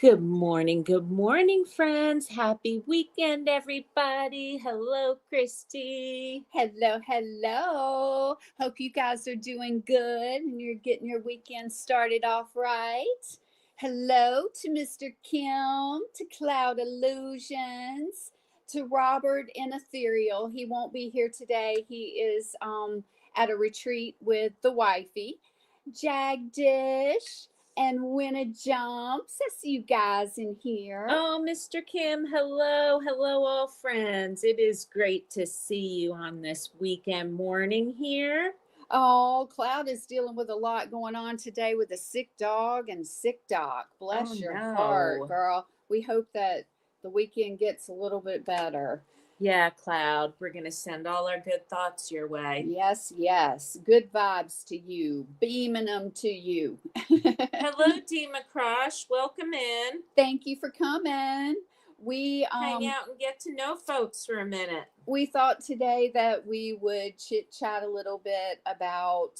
Good morning, friends. Happy weekend, everybody. Hello, Christy. Hello, hello. Hope you guys are doing good and you're getting your weekend started off right. Hello to Mr. Kim, to Cloud Illusions, to Robert in Ethereal. He won't be here today. He is at a retreat with the wifey. Jagdish and Winna Jumps. I see you guys in here. Oh, Mr. Kim, hello. Hello, all friends. It is great to see you on this weekend morning here. Oh, Cloud is dealing with a lot going on today with a sick dog and sick doc. Bless your heart, girl. We hope that the weekend gets a little bit better. Yeah, Cloud, we're going to send all our good thoughts your way. Yes, yes. Good vibes to you. Beaming them to you. Hello, Dima Crush. Welcome in. Thank you for coming. We hang out and get to know folks for a minute. We thought today that we would chit chat a little bit about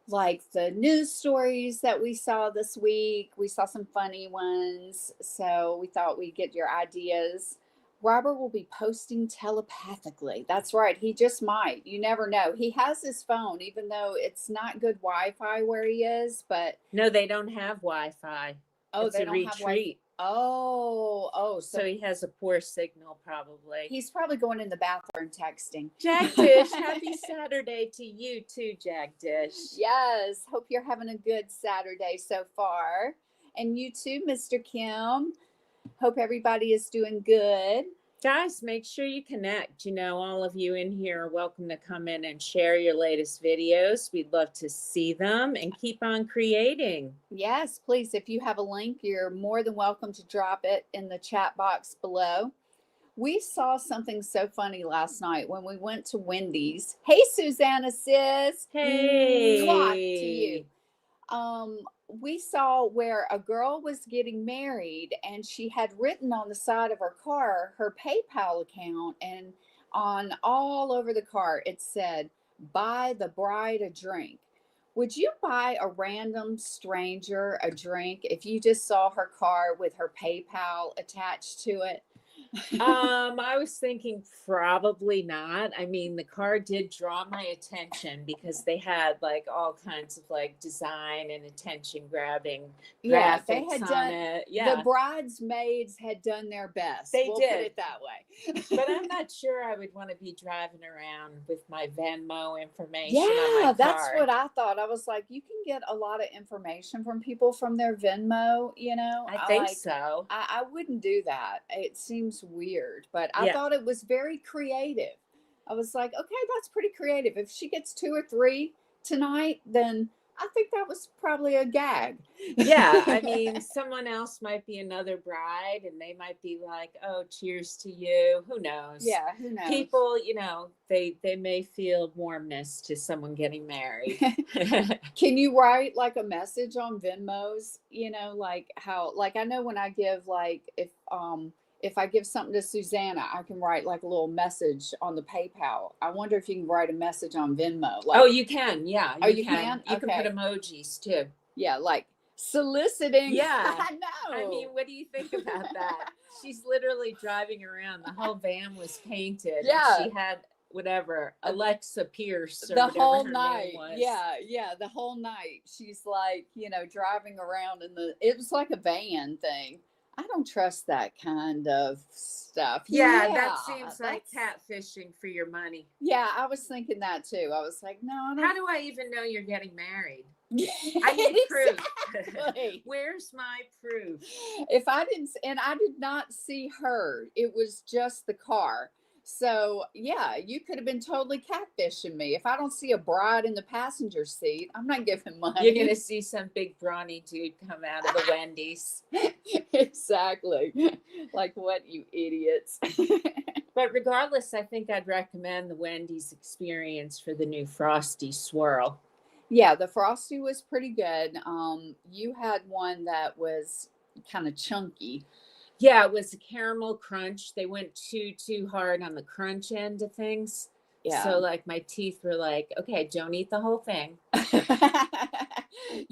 like the news stories that we saw this week. We saw some funny ones, so we thought we'd get your ideas. Robert will be posting telepathically. That's right. He just might. You never know. He has his phone, even though it's not good Wi-Fi where he is. But no, they don't have Wi-Fi. Oh, it's they a don't retreat. have Wi-Fi. Oh, so he has a poor signal probably. He's probably going in the bathroom texting. Jagdish, happy Saturday to you too, Jagdish. Yes, hope you're having a good Saturday so far. And you too, Mr. Kim. Hope everybody is doing good. Guys, make sure you connect. You know, all of you in here are welcome to come in and share your latest videos. We'd love to see them and keep on creating. Yes, please. If you have a link, you're more than welcome to drop it in the chat box below. We saw something so funny last night when we went to Wendy's. Hey, Susanna sis. Hey. Mwah to you. We saw where a girl was getting married and she had written on the side of her car her PayPal account, and on all over the car it said, "Buy the bride a drink." Would you buy a random stranger a drink if you just saw her car with her PayPal attached to it? I was thinking probably not. I mean, the car did draw my attention because they had like all kinds of like design and attention grabbing graphics they had on done it. Yeah, the bridesmaids had done their best. They we'll did. Put it that way. But I'm not sure I would want to be driving around with my Venmo information. Yeah, on my that's car. what I thought. I was like, you can get a lot of information from people from their Venmo, you know. I think so. I wouldn't do that. It seems weird, but I thought it was very creative. I was like, okay, that's pretty creative. If she gets 2 or 3 tonight, then I think that was probably a gag. Yeah, I mean, someone else might be another bride and they might be like, oh, cheers to you. Who knows? Yeah, who knows? People, you know, they may feel warmness to someone getting married. Can you write like a message on Venmos? You know, like how, like I know when I give, like if I give something to Susanna, I can write like a little message on the PayPal. I wonder if you can write a message on Venmo. Like, oh, you can. Yeah. You can? You can put emojis too. Yeah. Like soliciting. Yeah. I know. I mean, what do you think about that? She's literally driving around. The whole van was painted. Yeah. She had whatever, Alexa Pierce. Or the whole her night. Name was. Yeah. The whole night. She's like, you know, driving around it was like a van thing. I don't trust that kind of stuff. Yeah, that seems like catfishing for your money. Yeah, I was thinking that too. I was like, no, I don't. How do I even know you're getting married? I need proof. Where's my proof? If I didn't, and I did not see her, it was just the car. So yeah, you could have been totally catfishing me. If I don't see a bride in the passenger seat, I'm not giving money. You're gonna see some big brawny dude come out of the Wendy's. Exactly. Like, what, you idiots. But regardless, I think I'd recommend the Wendy's experience for the new Frosty Swirl. Yeah, the Frosty was pretty good. You had one that was kind of chunky. Yeah, it was a caramel crunch. They went too hard on the crunch end of things. Yeah. So like my teeth were like, okay, don't eat the whole thing.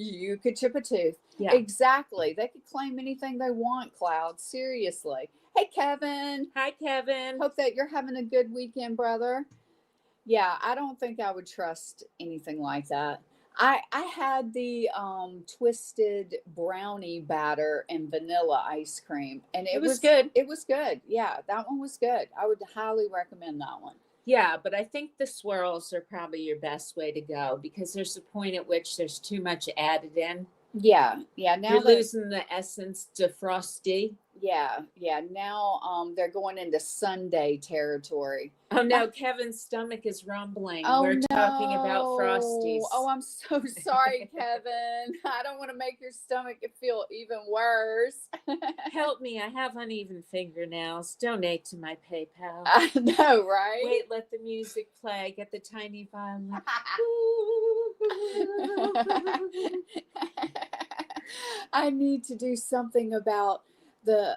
You could chip a tooth. Yeah. Exactly. They could claim anything they want, Cloud. Seriously. Hey, Kevin. Hi, Kevin. Hope that you're having a good weekend, brother. Yeah, I don't think I would trust anything like that. I had the twisted brownie batter and vanilla ice cream, and It was good. It was good. Yeah, that one was good. I would highly recommend that one. Yeah, but I think the swirls are probably your best way to go because there's a point at which there's too much added in. Yeah, yeah. Now You're losing the essence to frosty. Yeah, yeah. Now they're going into Sunday territory. Oh no, Kevin's stomach is rumbling. Oh, We're talking about Frosties. Oh, I'm so sorry, Kevin. I don't want to make your stomach feel even worse. Help me, I have uneven fingernails. Donate to my PayPal. I know, right? Wait, let the music play. Get the tiny violin. I need to do something about the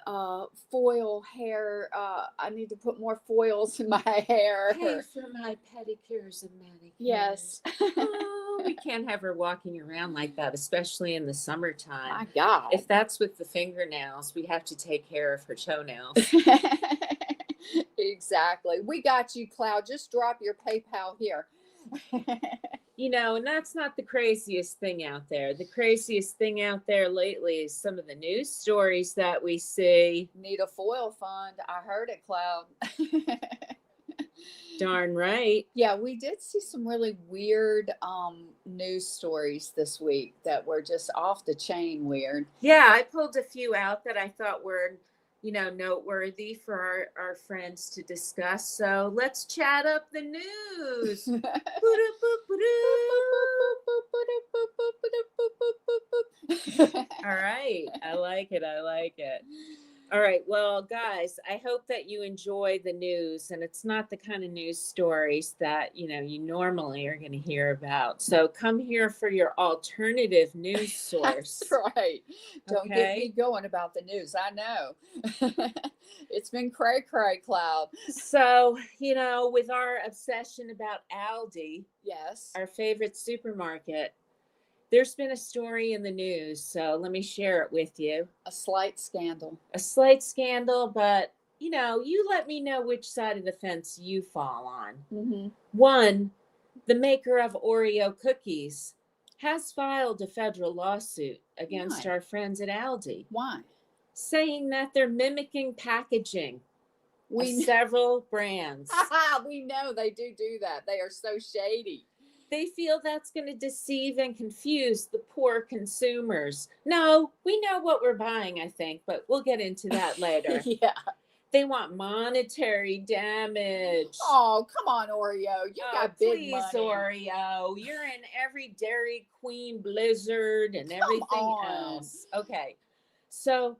foil hair. I need to put more foils in my hair. Pay for my pedicures and manicures. Yes. Oh, we can't have her walking around like that, especially in the summertime. My God. If that's with the fingernails, we have to take care of her toenails. Exactly. We got you, Cloud. Just drop your PayPal here. You know, and that's not the craziest thing out there. The craziest thing out there lately is some of the news stories that we see. Need a foil fund. I heard it, Cloud. Darn right. Yeah, we did see some really weird news stories this week that were just off the chain weird. Yeah, I pulled a few out that I thought were, noteworthy for our friends to discuss. So let's chat up the news. All right. I like it. I like it. All right. Well, guys, I hope that you enjoy the news, and it's not the kind of news stories that, you normally are going to hear about. So come here for your alternative news source. That's right. Don't get me going about the news. I know. It's been cray, Cloud. So, with our obsession about Aldi, yes, our favorite supermarket, there's been a story in the news, so let me share it with you. A slight scandal. A slight scandal, but, you let me know which side of the fence you fall on. Mm-hmm. One, the maker of Oreo cookies has filed a federal lawsuit against our friends at Aldi. Why? Saying that they're mimicking packaging of several brands. We know they do that. They are so shady. They feel that's going to deceive and confuse the poor consumers. No, we know what we're buying, I think, but we'll get into that later. Yeah. They want monetary damage. Oh, come on, Oreo. You got big money. Please, Oreo. You're in every Dairy Queen Blizzard and everything else. Okay. So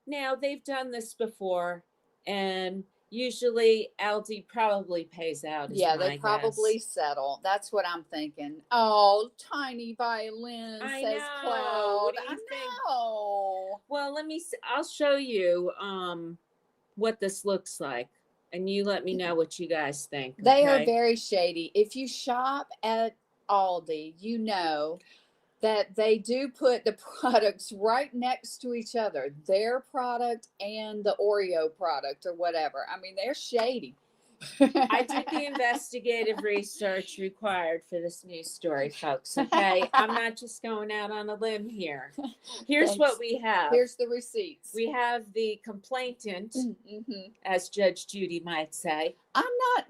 now they've done this before, and usually Aldi probably pays out. Yeah, they probably settle. That's what I'm thinking. Oh, tiny violin, says Cloud. What do you think? Know. Well, let me see. I'll show you what this looks like, and you let me know what you guys think. They are very shady. If you shop at Aldi, you know that they do put the products right next to each other, their product and the Oreo product or whatever. I mean, they're shady. I did the investigative research required for this news story, folks. Okay, I'm not just going out on a limb here. Here's what we have. Here's the receipts. We have the complainant, as Judge Judy might say.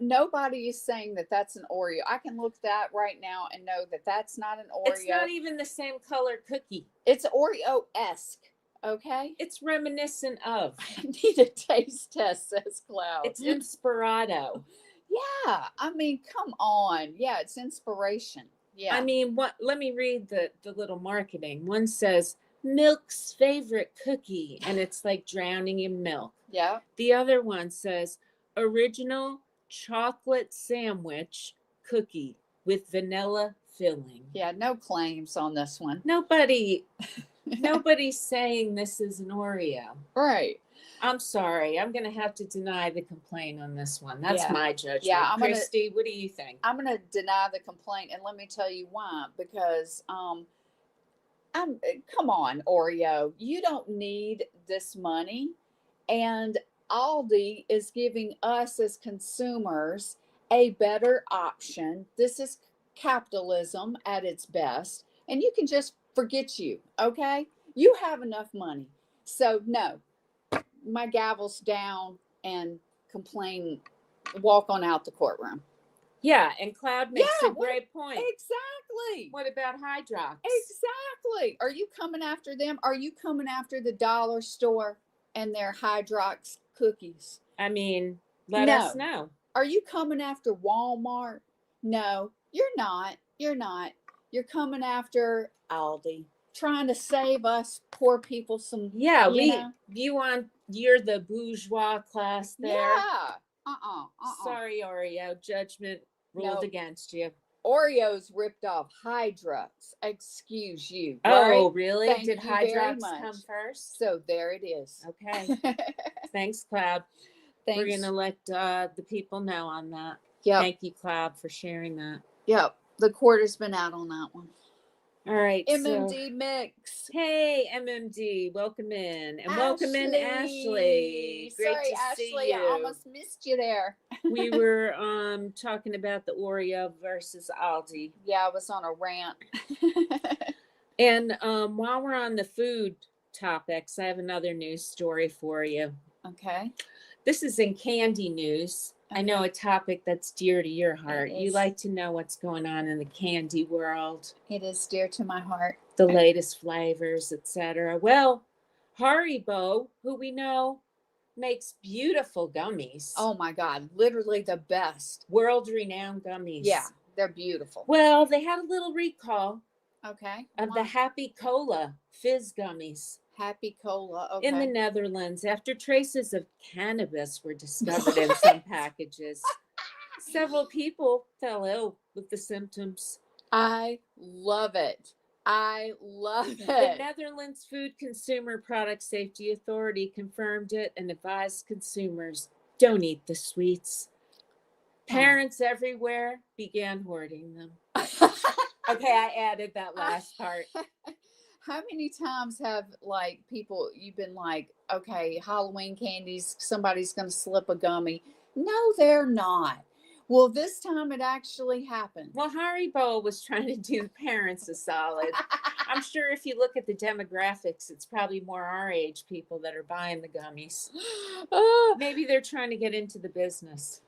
Nobody is saying that that's an Oreo. I can look that right now and know that that's not an Oreo. It's not even the same color cookie. It's Oreo-esque. Okay. It's reminiscent of. I need a taste test, says Cloud. It's inspirato. Yeah. I mean, come on. Yeah, it's inspiration. Yeah. I mean, let me read the little marketing. One says, milk's favorite cookie, and it's like drowning in milk. Yeah. The other one says, original chocolate sandwich cookie with vanilla filling. Yeah, no claims on this one. Nobody's saying this is an Oreo. Right. I'm sorry. I'm going to have to deny the complaint on this one. That's my judgment. Yeah, Christy, what do you think? I'm going to deny the complaint, and let me tell you why. Because Come on, Oreo. You don't need this money. And Aldi is giving us as consumers a better option. This is capitalism at its best. And you can just forget you, okay? You have enough money. So, no, my gavel's down and complain, walk on out the courtroom. Yeah, and Cloud makes a great point. Exactly. What about Hydrox? Exactly. Are you coming after them? Are you coming after the dollar store and their Hydrox cookies? I mean, let us know. Are you coming after Walmart? No, you're not. You're not. You're coming after Aldi, trying to save us poor people some. Yeah, you're the bourgeois class there. Yeah. Sorry, Oreo. Judgment ruled against you. Oreos ripped off Hydrox. Excuse you. Oh, right? really? Thank Did you very Hydrox much. come first? So there it is. Okay. Thanks, Cloud. Thanks. We're going to let the people know on that. Yep. Thank you, Cloud, for sharing that. Yep. The quarter's been out on that one. All right. MMD Mix. Hey, MMD. Welcome in. And welcome in, Ashley. Great Sorry, to Ashley, see you. I almost missed you there. We were talking about the Oreo versus Aldi. Yeah, I was on a rant. And while we're on the food topics, I have another news story for you. Okay. This is in candy news. Okay. I know a topic that's dear to your heart. You like to know what's going on in the candy world. It is dear to my heart. The latest flavors, etc. Well, Haribo, who we know makes beautiful gummies. Oh my God, literally the best. World-renowned gummies. Yeah, they're beautiful. Well, they had a little recall. Okay. Of the Happy Cola fizz gummies. Happy Cola, okay. In the Netherlands, after traces of cannabis were discovered in some packages. Several people fell ill with the symptoms. I love it. I love it. The Netherlands Food Consumer Product Safety Authority confirmed it and advised consumers, don't eat the sweets. Parents everywhere began hoarding them. Okay, I added that last part. How many times have you've been like, okay, Halloween candies, somebody's going to slip a gummy. No, they're not. Well, this time it actually happened. Well, Haribo was trying to do parents a solid. I'm sure if you look at the demographics, it's probably more our age people that are buying the gummies. Maybe they're trying to get into the business.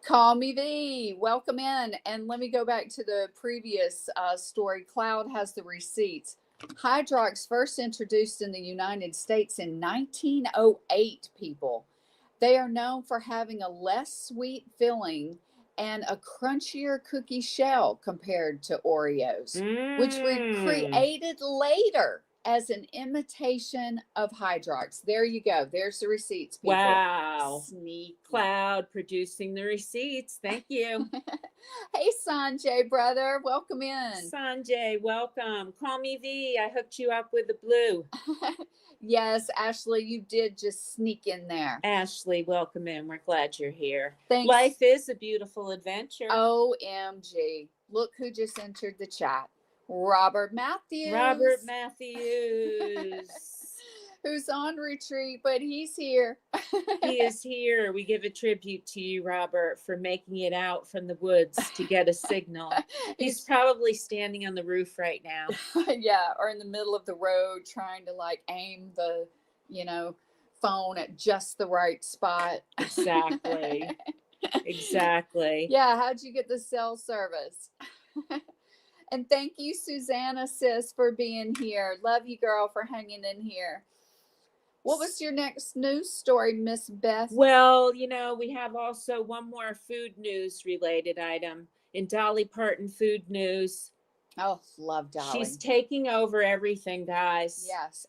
Call me V. Welcome in. And let me go back to the previous story. Cloud has the receipts. Hydrox first introduced in the United States in 1908, people. They are known for having a less sweet filling and a crunchier cookie shell compared to Oreos, which were created later as an imitation of Hydrox. There you go. There's the receipts, people. Wow. Sneak. Cloud producing the receipts. Thank you. Hey, Sanjay, brother. Welcome in. Sanjay, welcome. Call me V. I hooked you up with the blue. Yes, Ashley, you did just sneak in there. Ashley, welcome in. We're glad you're here. Thanks. Life is a beautiful adventure. OMG. Look who just entered the chat. Robert Matthews. Robert Matthews. Who's on retreat, but he's here. He is here. We give a tribute to you, Robert, for making it out from the woods to get a signal. He's probably standing on the roof right now. Yeah, or in the middle of the road trying to aim the, phone at just the right spot. Exactly. Exactly. Yeah, how'd you get the cell service? And thank you, Susanna, sis, for being here. Love you, girl, for hanging in here. What was your next news story, Miss Beth? Well, we have also one more food news related item in Dolly Parton food news. Oh, love Dolly. She's taking over everything, guys. Yes.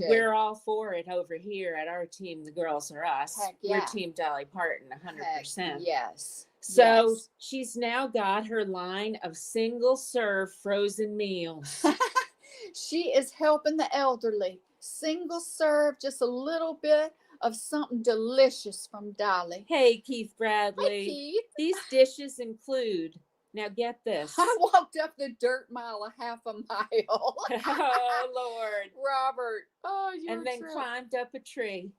We're all for it over here at our team, The Girls Are Us. Heck yeah. We're Team Dolly Parton, 100%. Heck yes. So she's now got her line of single serve frozen meals. She is helping the elderly. Single serve, just a little bit of something delicious from Dolly. Hey, Keith Bradley. Hey, Keith. These dishes include Now get this. I walked up the dirt mile a half a mile. Oh, Lord. Robert. Oh, And then trip. climbed up a tree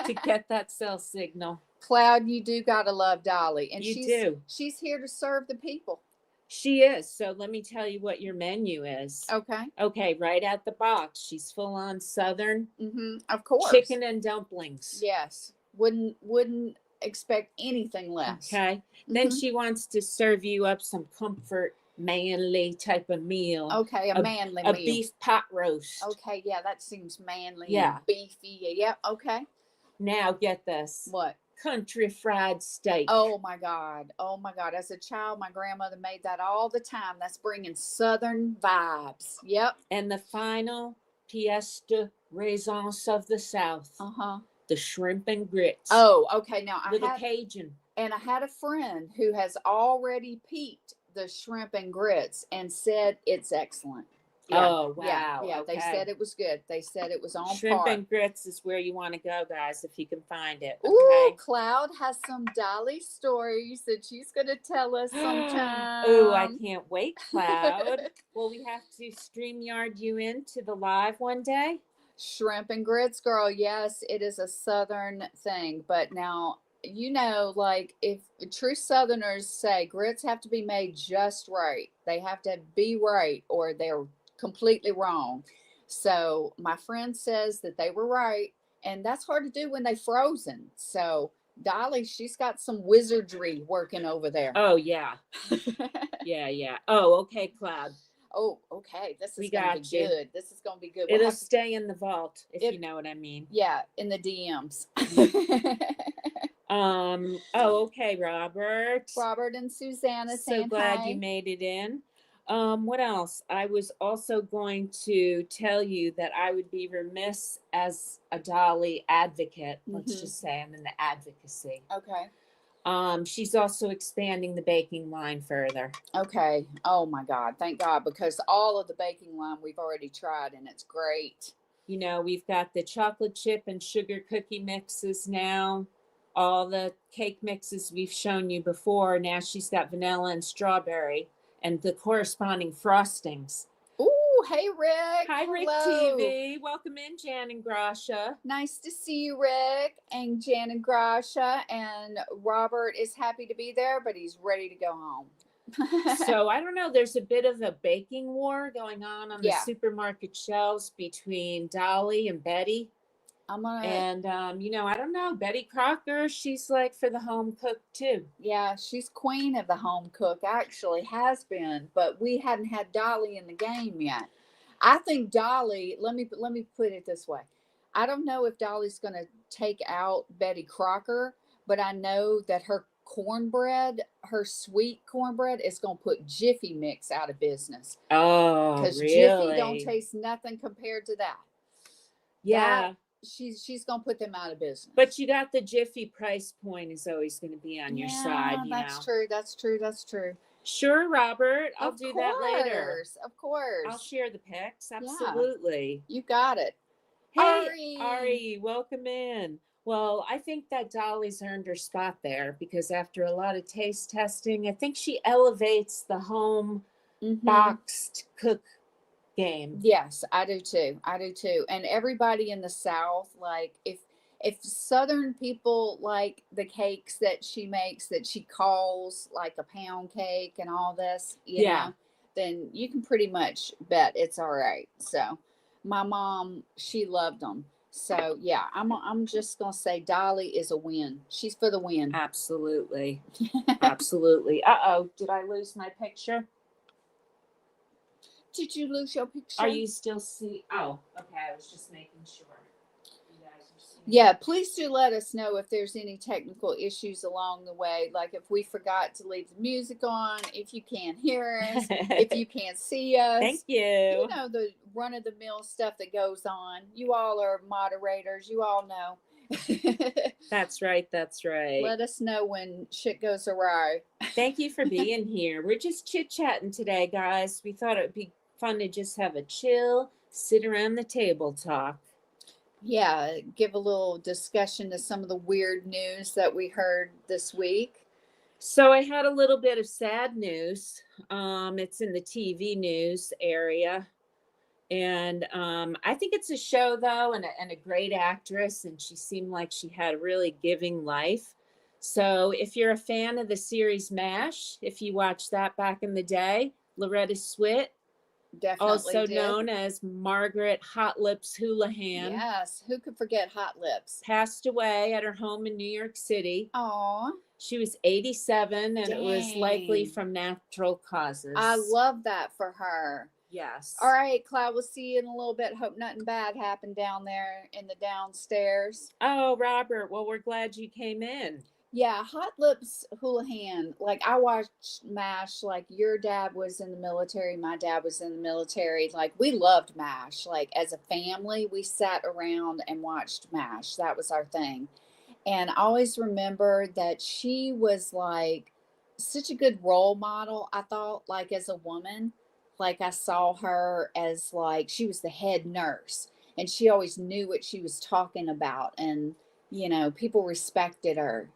to get that cell signal. Cloud, you do gotta love Dolly. And You do. She's here to serve the people. She is. So let me tell you what your menu is. Okay. Okay, right out the box. She's full on Southern. Of course. Chicken and dumplings. Yes. Wouldn't expect anything less. Okay. Then she wants to serve you up some comfort, manly type of meal. Okay, a manly meal. A beef pot roast. Okay, yeah, that seems manly Yeah. and beefy. Yep, okay. Now get this. What? Country fried steak. Oh my God. Oh my God. As a child, my grandmother made that all the time. That's bringing Southern vibes. Yep. And the final pièce de résistance of the South. The shrimp and grits. Oh, okay. Now Little Cajun. And I had a friend who has already peeped the shrimp and grits and said it's excellent. Yeah. Oh, wow. Yeah, okay. They said it was good. They said it was on Shrimp par. and grits is where you want to go, guys, if you can find it. Okay? Ooh, Cloud has some Dolly stories that she's going to tell us sometime. Ooh, I can't wait, Cloud. Well, we have to StreamYard you into the live one day. Shrimp and grits, girl. Yes, it is a Southern thing. But now, like if true Southerners say grits have to be made just right, they have to be right or they're completely wrong. So my friend says that they were right, and that's hard to do when they're frozen. So Dolly, she's got some wizardry working over there. Oh, yeah. Yeah. Oh, okay, Cloud. Oh, okay. This is going to be good. This is going to be good. It'll stay in the vault, if you know what I mean. Yeah, in the DMs. Oh, okay, Robert. Robert and Susanna saying so glad hi. You made it in. What else? I was also going to tell you that I would be remiss as a Dolly advocate. Let's just say I'm in the advocacy. Okay. She's also expanding the baking line further. Okay. Oh my God. Thank God. Because all of the baking line we've already tried and it's great. We've got the chocolate chip and sugar cookie mixes now. All the cake mixes we've shown you before. Now she's got vanilla and strawberry and the corresponding frostings. Ooh, hey, Rick. Hi, Hello. Rick TV. Welcome in, Jan and Grasha. Nice to see you, Rick and Jan and Grasha. And Robert is happy to be there, but he's ready to go home. So I don't know. There's a bit of a baking war going on the supermarket shelves between Dolly and Betty. And I don't know, Betty Crocker, she's like for the home cook too. Yeah, she's queen of the home cook, actually has been, but we hadn't had Dolly in the game yet. I think Dolly, let me put it this way. I don't know if Dolly's going to take out Betty Crocker, but I know that her cornbread, her sweet cornbread, is going to put Jiffy Mix out of business. Oh, because really? Jiffy don't taste nothing compared to that. Yeah. She's gonna put them out of business. But you got the Jiffy price point is always going to be on your side. That's true. That's true. Sure, Robert. I'll do that later. Of course. I'll share the pics. Absolutely. You got it. Hey, Ari, welcome in. Well, I think that Dolly's earned her spot there because after a lot of taste testing, I think she elevates the home boxed cook game. Yes, I do too. And everybody in the South, like if Southern people like the cakes that she makes that she calls like a pound cake and all this, you know, then you can pretty much bet it's all right. So my mom, she loved them. So yeah, I'm just gonna say Dolly is a win. She's for the win. Absolutely. Absolutely. Uh-oh, did I lose my picture? Did you lose your picture? Are you still see? Oh, okay. I was just making sure. You guys are seeing. Yeah, please do let us know if there's any technical issues along the way. Like if we forgot to leave the music on, if you can't hear us, if you can't see us. Thank you. You know, the run-of-the-mill stuff that goes on. You all are moderators. You all know. That's right. Let us know when shit goes awry. Thank you for being here. We're just chit-chatting today, guys. We thought it would be fun to just have a chill, sit around the table talk. Yeah, give a little discussion to some of the weird news that we heard this week. So I had a little bit of sad news. It's in the TV news area. And I think it's a show, though, and a great actress. And she seemed like she had a really giving life. So if you're a fan of the series MASH, if you watched that back in the day, Loretta Swit, Definitely also did. known as Margaret Hot Lips Houlihan, Yes. Who could forget Hot Lips? passed away at her home in New York City. Aw. She was 87, and it was likely Dang. from natural causes. I love that for her. Yes. All right, Cloud, we'll see you in a little bit. Hope nothing bad happened down there in the downstairs. Oh, Robert, well, we're glad you came in. Yeah, Hot Lips Houlihan. Like, I watched MASH. Like, your dad was in the military. My dad was in the military. Like, we loved MASH. Like, as a family, we sat around and watched MASH. That was our thing. And I always remember that she was like such a good role model. I thought, like, as a woman, like, I saw her as like she was the head nurse and she always knew what she was talking about. And, people respected her,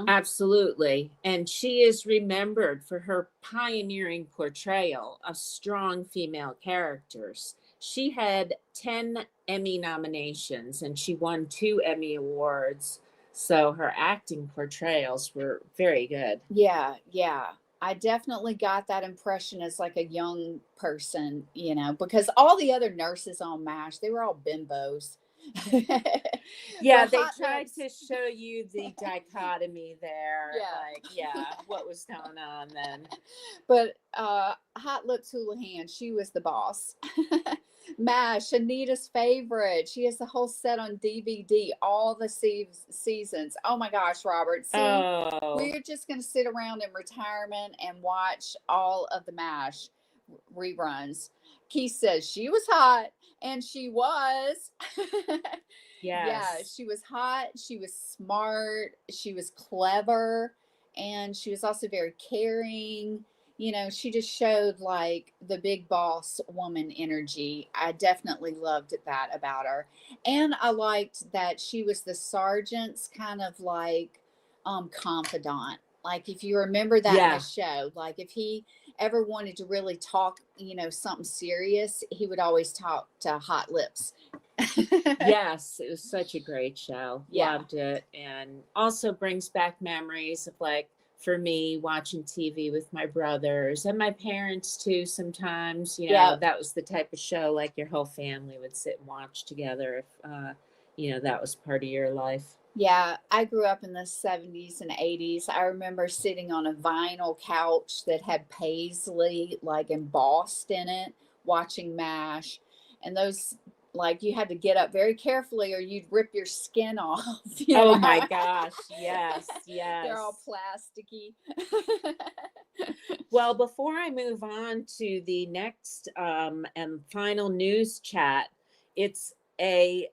Absolutely. And she is remembered for her pioneering portrayal of strong female characters. She had 10 Emmy nominations and she won 2 Emmy Awards. So her acting portrayals were very good. Yeah, yeah. I definitely got that impression as like a young person, because all the other nurses on MASH, they were all bimbos. Yeah, But they Hot tried Lips, to show you the dichotomy there. Yeah. Like, yeah, what was going on then? but Hot Lips Houlihan, she was the boss. MASH, Anita's favorite. She has the whole set on DVD, all the seasons. Oh my gosh, Robert. See, Oh, we're just going to sit around in retirement and watch all of the MASH reruns. Keith says she was hot, and she was. Yeah, yes. she was hot. She was smart. She was clever. And she was also very caring. She just showed like the big boss woman energy. I definitely loved that about her. And I liked that she was the sergeant's kind of like confidant. Like, if you remember that in Yeah. the show, like if he ever wanted to really talk, something serious, he would always talk to Hot Lips. Yes, it was such a great show. Yeah. Loved it. And also brings back memories of, like, for me, watching TV with my brothers and my parents too sometimes. Yeah. That was the type of show like your whole family would sit and watch together if that was part of your life. Yeah, I grew up in the 70s and 80s. I remember sitting on a vinyl couch that had paisley like embossed in it, watching MASH. And those, like, you had to get up very carefully or you'd rip your skin off. Oh my gosh. Yes, yes. They're all plasticky. Well, before I move on to the next and final news chat, it's a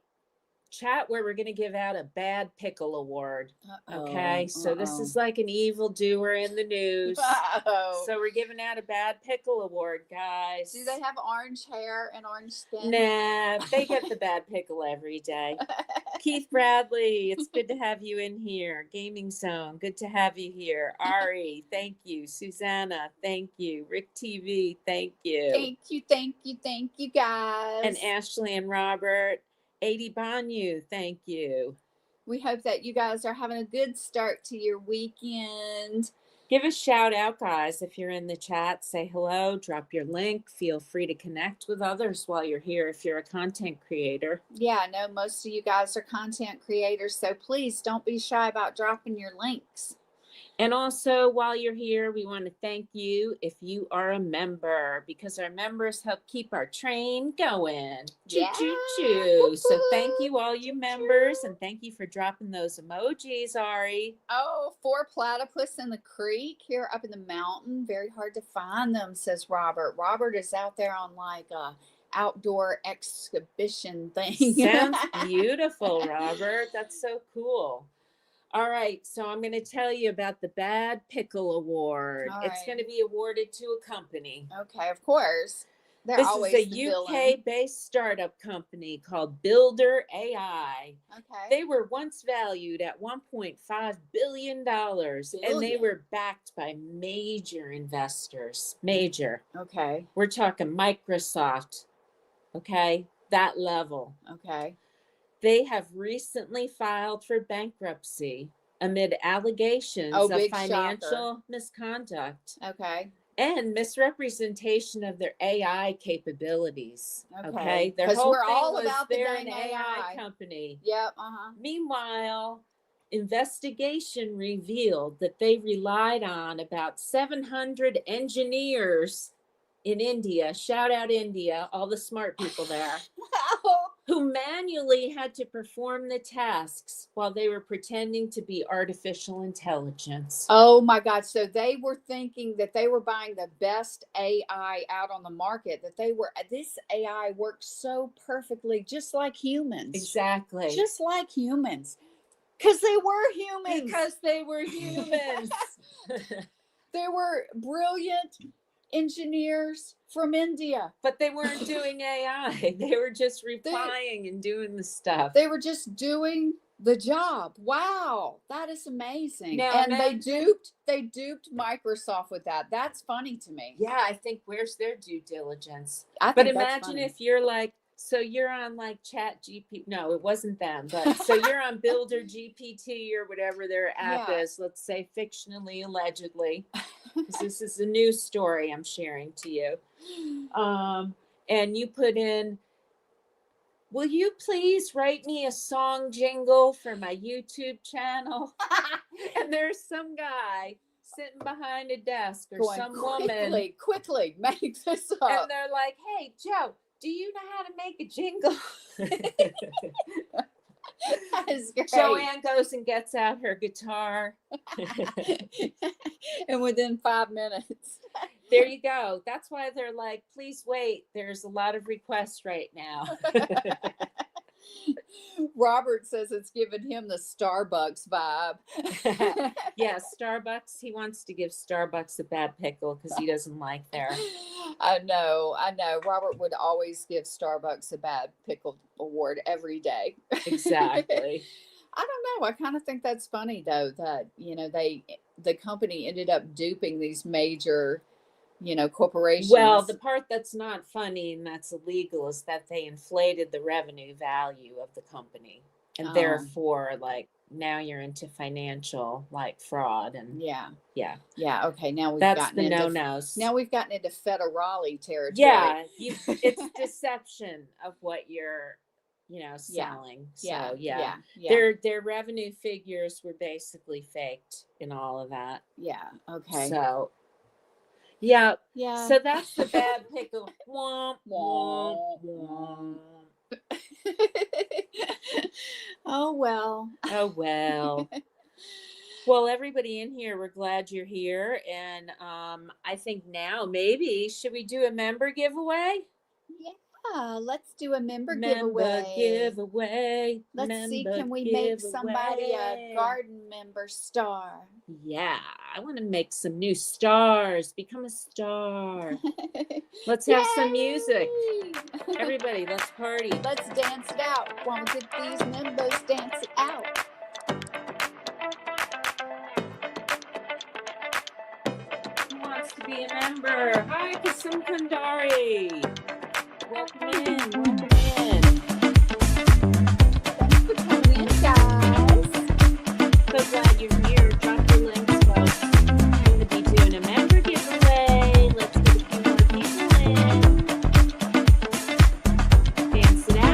chat where we're going to give out a bad pickle award. Okay, so this is like an evildoer in the news. So we're giving out a bad pickle award, guys. Do they have orange hair and orange skin? Nah, they get the bad pickle every day. Keith Bradley, it's good to have you in here. Gaming Zone, good to have you here. Ari, thank you. Susanna, thank you. Rick TV, thank you. Thank you, guys. And Ashley and Robert. 80 Banyu, thank you. We hope that you guys are having a good start to your weekend. Give a shout out, guys, if you're in the chat. Say hello, drop your link. Feel free to connect with others while you're here if you're a content creator. Yeah, I know most of you guys are content creators, so please don't be shy about dropping your links. And also, while you're here, we want to thank you if you are a member, because our members help keep our train going. Yeah. Choo-choo-choo. So thank you, all you members, and thank you for dropping those emojis, Ari. Oh, 4 platypus in the creek here up in the mountain. Very hard to find them, says Robert. Robert is out there on like a outdoor exhibition thing. Sounds beautiful, Robert. That's so cool. All right, so I'm going to tell you about the Bad Pickle Award. It's going to be awarded to a company. Okay, of course. They're This always is a the villain. UK-based startup company called Builder AI. Okay. They were once valued at $1.5 billion, and they were backed by major investors. Major. Okay. We're talking Microsoft, okay? That level. Okay. They have recently filed for bankruptcy amid allegations of financial misconduct. Okay. And misrepresentation of their AI capabilities. Okay. Their 'Cause whole we're thing all was about the they're dang an AI AI. company. Yep. Uh-huh. Meanwhile, investigation revealed that they relied on about 700 engineers in India. Shout out India, all the smart people there. Who manually had to perform the tasks while they were pretending to be artificial intelligence. Oh my God. So they were thinking that they were buying the best AI out on the market, that this AI works so perfectly, just like humans. Exactly. Just like humans. Because they were humans. Because they were humans. They were brilliant engineers from India. But they weren't doing AI. They were just replying and doing the stuff. They were just doing the job. Wow, that is amazing. Now, and they duped Microsoft with that. That's funny to me. Yeah, I think where's their due diligence? But imagine if you're like, so you're on like Chat GPT. No, it wasn't them, but so you're on Builder GPT or whatever their app is. Let's say fictionally, allegedly, because this is a news story I'm sharing to you. And you put in, will you please write me a song jingle for my YouTube channel? And there's some guy sitting behind a desk or some woman quickly make this up. And they're like, hey, Joe, do you know how to make a jingle? That is great. Joanne goes and gets out her guitar. And within 5 minutes. There you go. That's why they're like, please wait. There's a lot of requests right now. Robert says it's giving him the Starbucks vibe. Yeah, Starbucks. He wants to give Starbucks a bad pickle because he doesn't like their. I know. Robert would always give Starbucks a bad pickle award every day. Exactly. I don't know. I kind of think that's funny though, that, the company ended up duping these major, corporations. Well, the part that's not funny and that's illegal is that they inflated the revenue value of the company. And therefore, like, now you're into financial, like, fraud. And yeah. Okay. Now that's the no-nos. Now we've gotten into federale territory. Yeah. It's deception of what you're, selling. So, yeah. Their revenue figures were basically faked in all of that. Yeah. Okay. So, yeah. So that's the bad pickle. Womp, womp, womp. Oh, well. Well, everybody in here, we're glad you're here. And I think now maybe, should we do a member giveaway? Yeah, let's do a member giveaway. Let's see, can we make somebody a garden member star? Yeah, I want to make some new stars. Become a star. Let's have some music. Everybody, let's party. Let's dance it out. Won't it these members dance it out? Who wants to be a member? Hi, Kasum Kandari. Welcome in. Thanks for coming in, guys. So glad you're here. Drop your links, folks. I'm going to be doing a member giveaway. Let's get a few more people in. Dance it out.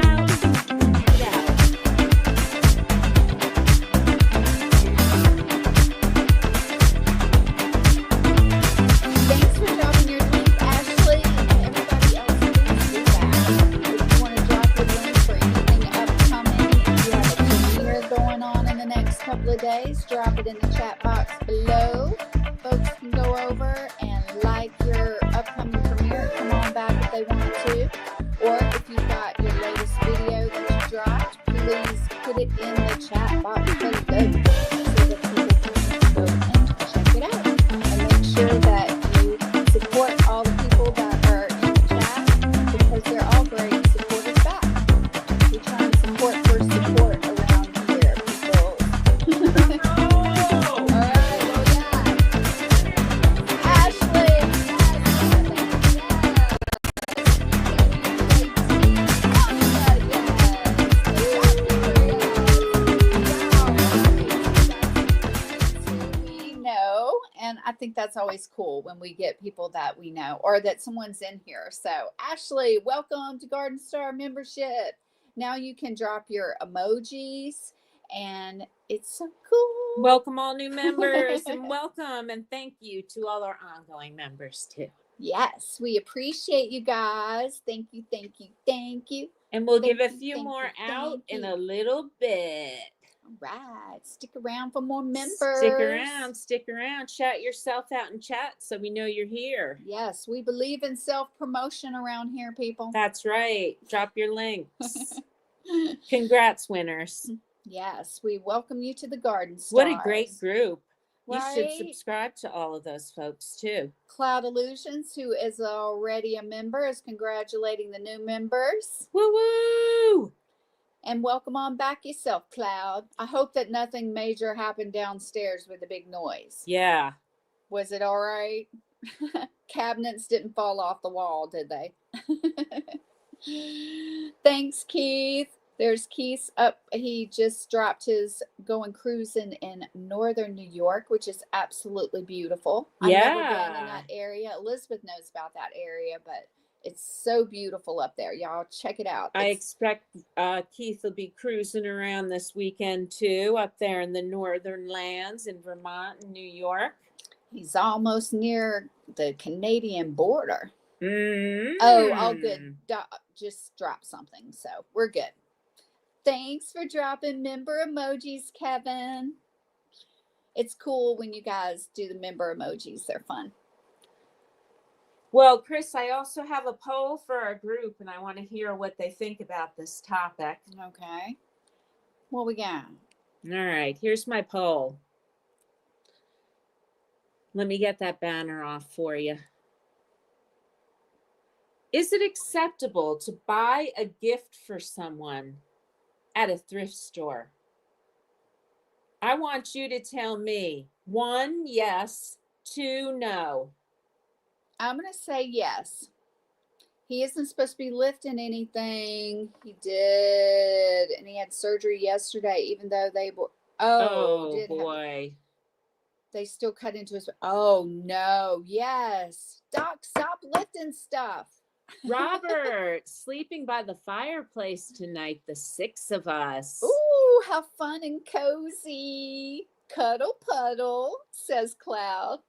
Thanks for dropping your link, Ashley, and everybody else. Please do that. If you want to drop your link for anything upcoming, if you have a premiere going on in the next couple of days, drop it in the chat box below. Folks can go over and like your upcoming premiere. Come on back if they want to. Or if you've got your latest video that you dropped, please put it in the chat box below so that people can go and check it out. And make sure that you support all the people that are in the chat think that's always cool when we get people that we know or that someone's in here. So, Ashley, welcome to Garden Star membership. Now you can drop your emojis, and it's so cool. Welcome all new members and welcome and thank you to all our ongoing members too. Yes, we appreciate you guys. Thank you, thank you, thank you. And we'll Thank give a you, few thank more you, out thank in you. a little bit. All right, stick around for more members. Stick around. Shout yourself out in chat so we know you're here. Yes, we believe in self-promotion around here, people. That's right. Drop your links. Congrats, winners. Yes, we welcome you to the Garden Stars. What a great group. Right? You should subscribe to all of those folks too. Cloud Illusions, who is already a member, is congratulating the new members. Woo woo! And welcome on back yourself, Cloud. I hope that nothing major happened downstairs with the big noise. Yeah. Was it all right? Cabinets didn't fall off the wall, did they? Thanks, Keith. There's Keith up. He just dropped his going cruising in northern New York, which is absolutely beautiful. I've never been in that area. Elizabeth knows about that area, but it's so beautiful up there. Y'all check it out. I expect Keith will be cruising around this weekend too, up there in the northern lands in Vermont and New York. He's almost near the Canadian border. Mm-hmm. Oh, all good. Just drop something, so we're good. Thanks for dropping member emojis, Kevin. It's cool when you guys do the member emojis. They're fun. Well, Chris, I also have a poll for our group, and I want to hear what they think about this topic. Okay. What we got? All right, here's my poll. Let me get that banner off for you. Is it acceptable to buy a gift for someone at a thrift store? I want you to tell me 1, yes, 2, no. I'm going to say yes. He isn't supposed to be lifting anything. He did, and he had surgery yesterday, even though they were. Oh boy. They still cut into his. Oh no. Yes. Doc, stop lifting stuff. Robert, sleeping by the fireplace tonight, the 6 of us. Ooh, how fun and cozy. Cuddle puddle, says Cloud.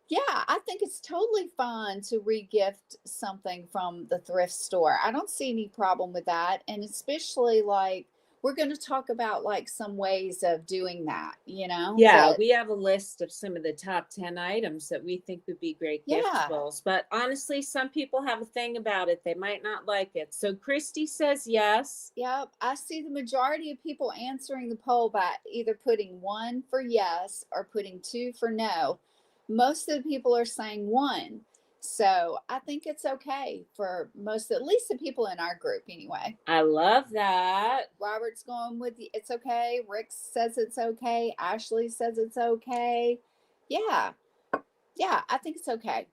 Yeah, I think it's totally fun to re-gift something from the thrift store. I don't see any problem with that. And especially like, we're going to talk about like some ways of doing that, you know? Yeah, we have a list of some of the top 10 items that we think would be great giftables. But honestly, some people have a thing about it. They might not like it. So Christy says yes. Yep. I see the majority of people answering the poll by either putting 1 for yes or putting 2 for no. Most of the people are saying 1. So I think it's okay for most, at least the people in our group anyway. I love that. Robert's going with it's okay. Rick says it's okay. Ashley says it's okay. Yeah. Yeah, I think it's okay.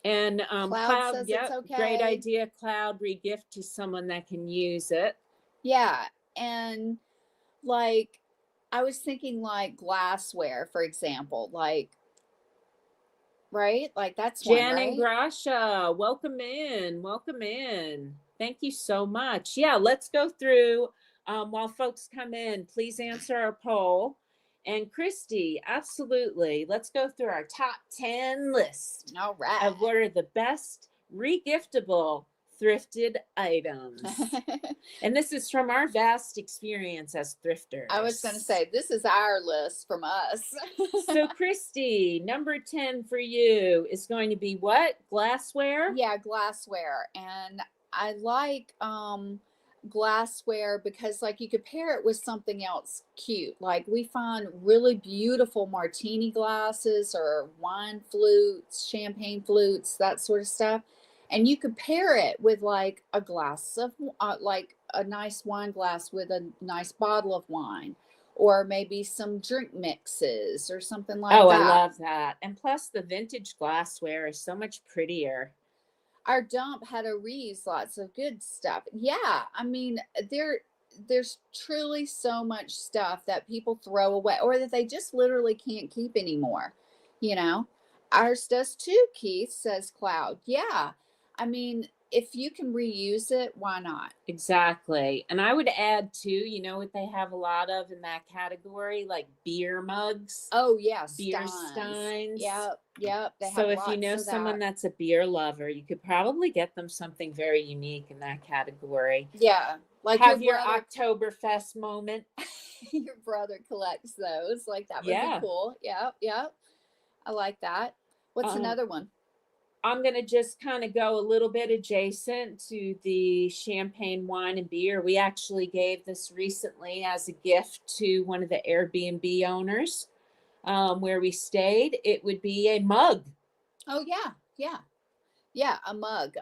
And Cloud says it's okay. Great idea, Cloud. Regift to someone that can use it. Yeah. And like, I was thinking like glassware, for example, like, right? Like that's Jan one, and Grasha, welcome in. Welcome in. Thank you so much. Yeah, let's go through while folks come in. Please answer our poll. And Christy, absolutely. Let's go through our top 10 list. All right. Of what are the best regiftable thrifted items. And this is from our vast experience as thrifters. I was going to say, this is our list from us. So Christy, number 10 for you is going to be what? Glassware? Yeah, glassware. And I like glassware because like you could pair it with something else cute. Like we find really beautiful martini glasses or wine flutes, champagne flutes, that sort of stuff. And you could pair it with like a glass of like a nice wine glass with a nice bottle of wine, or maybe some drink mixes or something like that. Oh, I love that. And plus the vintage glassware is so much prettier. Our dump had a reuse lots of good stuff. Yeah. I mean, there's truly so much stuff that people throw away or that they just literally can't keep anymore. You know, ours does too, Keith, says Cloud. Yeah. I mean, if you can reuse it, why not? Exactly. And I would add too, you know what they have a lot of in that category? Like beer mugs. Oh, yeah. Beer Steins. steins. Yep. Yep. They So have if you know lots of someone that. that's a beer lover, you could probably get them something very unique in that category. Yeah. Like Have your brother, Oktoberfest moment. your brother collects those. Like that would be Yeah. cool. Yep. Yep. I like that. What's another one? I'm going to just kind of go a little bit adjacent to the champagne, wine, and beer. We actually gave this recently as a gift to one of the Airbnb owners where we stayed. It would be a mug. Oh, yeah. Yeah. Yeah, a mug